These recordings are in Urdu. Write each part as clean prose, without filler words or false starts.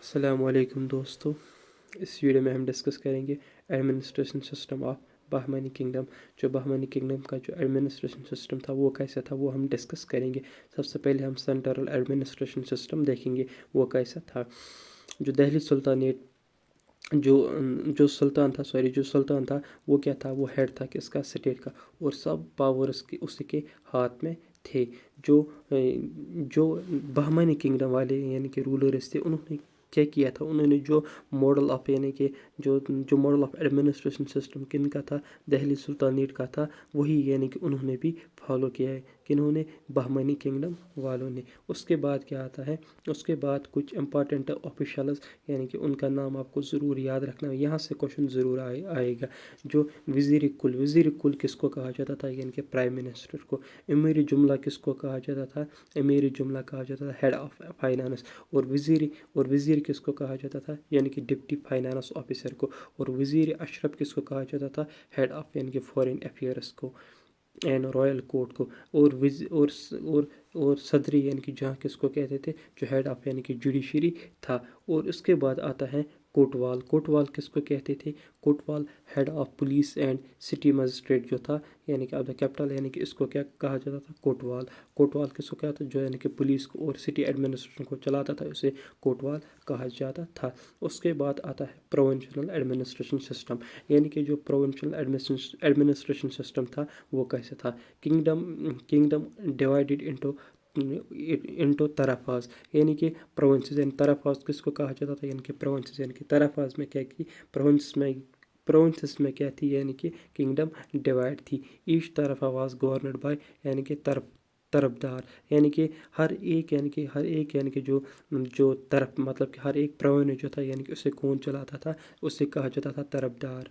السلام علیکم دوستو، اس ویڈیو میں ہم ڈسکس کریں گے ایڈمنسٹریشن سسٹم آف بہمانی کنگڈم. جو بہمانی کنگڈم کا جو ایڈمنسٹریشن سسٹم تھا وہ کیسا تھا وہ ہم ڈسکس کریں گے. سب سے پہلے ہم سینٹرل ایڈمنسٹریشن سسٹم دیکھیں گے وہ کیسا تھا. جو دہلی سلطانیت جو سلطان تھا وہ کیا تھا، وہ ہیڈ تھا کس کا، اسٹیٹ کا، اور سب پاورز اسی کے ہاتھ میں تھے. جو بہمانی کنگڈم والے یعنی کہ رولرز تھے، انہوں نے کیا تھا، انہوں نے جو ماڈل آف یعنی کہ جو ماڈل آف ایڈمنسٹریشن سسٹم کن کا تھا، دہلی سلطانیت کا تھا، وہی یعنی کہ انہوں نے بھی فالو کیا ہے. کنہوں نے؟ بہمانی کنگڈم والوں نے. اس کے بعد کیا آتا ہے، اس کے بعد کچھ امپارٹنٹ آفیشلز یعنی کہ ان کا نام آپ کو ضرور یاد رکھنا ہے، یہاں سے کوشچن ضرور آئے گا. جو وزیر کل کس کو کہا جاتا تھا، یعنی کہ پرائم منسٹر کو. امیر جملہ کس کو کہا جاتا تھا، امیر جملہ کہا جاتا تھا ہیڈ آف فائنانس. اور وزیر کس کو کہا جاتا تھا، یعنی کہ ڈپٹی فائنانس آفیسر کو. اور وزیر اشرف کس کو کہا جاتا تھا، ہیڈ آف یعنی کہ فورن افیئرس کو اینڈ رائل کورٹ کو. اور صدری یعنی کہ جہاں کس کو کہتے تھے، جو ہیڈ آف یعنی کہ جوڈیشری تھا. اور اس کے بعد آتا ہے کوٹوال کس کو کہتے تھے، kotwal head of police and city magistrate جو تھا، یعنی کہ اب دا کیپٹل، یعنی کہ اس کو کیا کہا جاتا تھا، کوٹوال کس کو کہتا تھا، جو یعنی کہ پولیس کو اور سٹی ایڈمنسٹریشن کو چلاتا تھا، اسے کوٹوال کہا جاتا تھا. اس کے بعد آتا ہے پروونشنل ایڈمنسٹریشن سسٹم، یعنی کہ جو پروونشنل ایڈمنسٹریشن سسٹم تھا وہ کیسے تھا. کنگڈم ڈیوائیڈڈ انٹو طرفاز، یعنی کہ پروونسز، یعنی طرفاز کس کو کہا جاتا تھا، یعنی کہ پروونسز، یعنی کہ طرفاز میں کیا کی، پروونسز میں کیا تھی، یعنی کہ کنگڈم ڈیوائڈ تھی. ایچ طرفہ واز گورنڈ بائی، یعنی کہ طرفدار، یعنی کہ ہر ایک یعنی کہ جو طرف، مطلب کہ ہر ایک پروونس جو تھا یعنی کہ اسے کون چلاتا تھا، اسے کہا جاتا تھا طرفدار.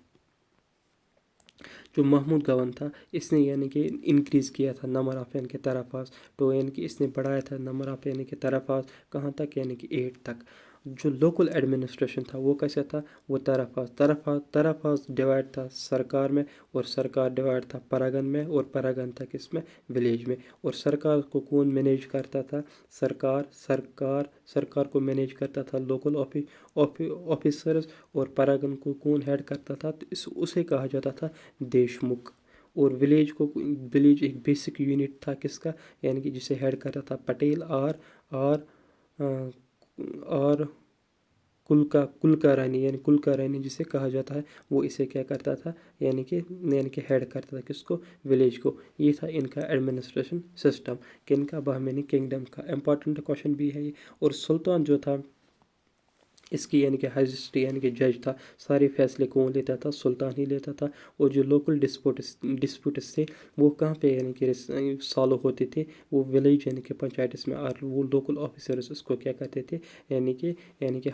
جو محمود گون تھا، اس نے یعنی کہ انکریز کیا تھا نمبر آف یعنی کہ طرفاز، تو یعنی کہ اس نے بڑھایا تھا نمبر آف یعنی کہ طرفاز کہاں تک، یعنی کہ 8 تک. جو لوکل ایڈمنسٹریشن تھا وہ کیسا تھا، وہ طرفاز ڈیوائڈ تھا سرکار میں، اور سرکار ڈیوائڈ تھا پراگن میں، اور پراگن تھا کس میں، ولیج میں. اور سرکار کو کون مینیج کرتا تھا، سرکار کو مینیج کرتا تھا لوکل آفیسرز. اور پراگن کو کون ہیڈ کرتا تھا، اسے کہا جاتا تھا دیش مکھ. اور ولیج ایک بیسک یونٹ تھا کس کا، یعنی کہ جسے ہیڈ کرتا تھا پٹیل اور کلکا رانی، یعنی کلکا رانی جسے کہا جاتا ہے، وہ اسے کیا کرتا تھا، یعنی کہ ہیڈ کرتا تھا کس کو، ولیج کو. یہ تھا ان کا ایڈمنسٹریشن سسٹم کن کا، بہمانی کنگڈم کا. امپورٹنٹ کوشچن بھی ہے یہ. اور سلطان جو تھا، اس کی یعنی کہ ہائیسٹی یعنی کہ جج تھا، سارے فیصلے کون لیتا تھا، سلطان ہی لیتا تھا. اور جو لوکل ڈسپیوٹس تھے وہ کہاں پہ یعنی کہ سالو ہوتے تھے، وہ ولیج یعنی کہ پنچایتس میں. اور وہ لوکل آفیسرز اس کو کیا کرتے تھے، یعنی کہ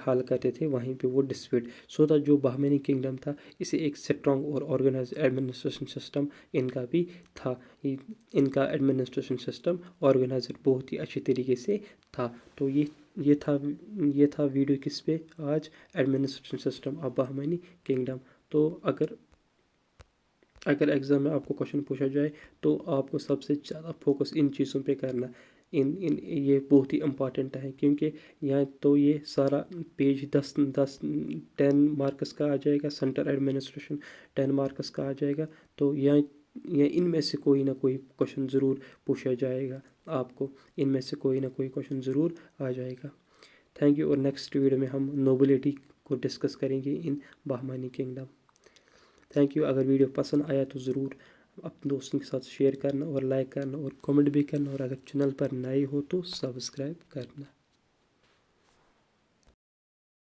حل کرتے تھے وہیں پہ وہ ڈسپیوٹ. سو جو بہمانی کنگڈم تھا، اسے ایک اسٹرانگ اور آرگنائز ایڈمنسٹریشن سسٹم ان کا بھی تھا. ان کا ایڈمنسٹریشن سسٹم آرگنائزڈ بہت ہی اچھی طریقے سے تھا. تو یہ تھا ویڈیو کس پہ آج، ایڈمنسٹریشن سسٹم آف بہمانی کنگڈم. تو اگر ایگزام میں آپ کو کوشچن پوچھا جائے تو آپ کو سب سے زیادہ فوکس ان چیزوں پہ کرنا، یہ بہت ہی امپارٹنٹ ہے، کیونکہ یہاں تو یہ سارا پیج 10 مارکس کا آ جائے گا. سینٹر ایڈمنسٹریشن 10 مارکس کا آ جائے گا. تو یہاں ان میں سے کوئی نہ کوئی کوشچن ضرور پوچھا جائے گا آپ کو، ان میں سے کوئی نہ کوئی کوشچن ضرور آ جائے گا. Thank you. اور نیکسٹ ویڈیو میں ہم نوبلٹی کو ڈسکس کریں گے in Bahmani kingdom. Thank you. اگر ویڈیو پسند آیا تو ضرور اپنے دوستوں کے ساتھ شیئر کرنا، اور لائک کرنا، اور کمنٹ بھی کرنا. اور اگر چینل پر نئے ہو تو سبسکرائب کرنا.